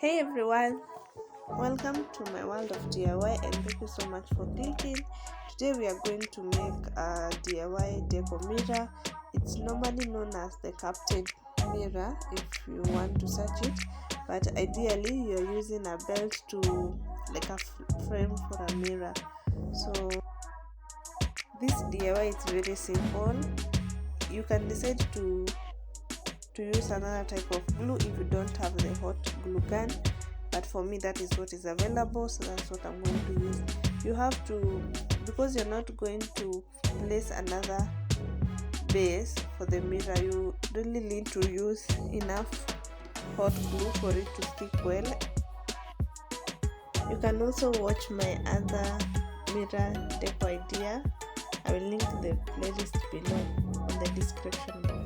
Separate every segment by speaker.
Speaker 1: Hey everyone, welcome to my world of DIY and thank you so much for clicking. Today we are going to make a DIY decor mirror. It's normally known as the captain mirror if you want to search it, but ideally you're using a belt to like a frame for a mirror. So this DIY is very simple. You can decide to use another type of glue if you don't have the hot glue gun, but for me that is what is available, so that's what I'm going to use. You have to, because you're not going to place another base for the mirror, you really need to use enough hot glue for it to stick well. You can also watch my other mirror deco idea. I will link the playlist below in the description box.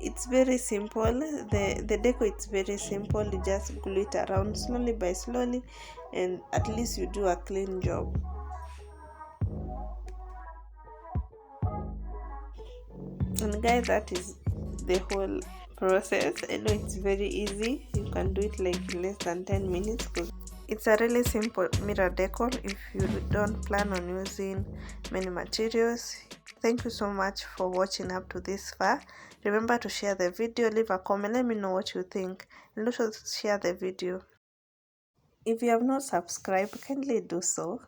Speaker 1: It's very simple. The deco, it's very simple. You just glue it around slowly by slowly, and at least you do a clean job. And guys, that is the whole process. I know it's very easy. You can do it like in less than 10 minutes because it's a really simple mirror decor if you don't plan on using many materials. Thank you so much for watching up to this far. Remember to share the video, leave a comment, let me know what you think, and also share the video. If you have not subscribed, kindly do so.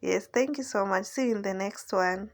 Speaker 1: Yes, thank you so much. See you in the next one.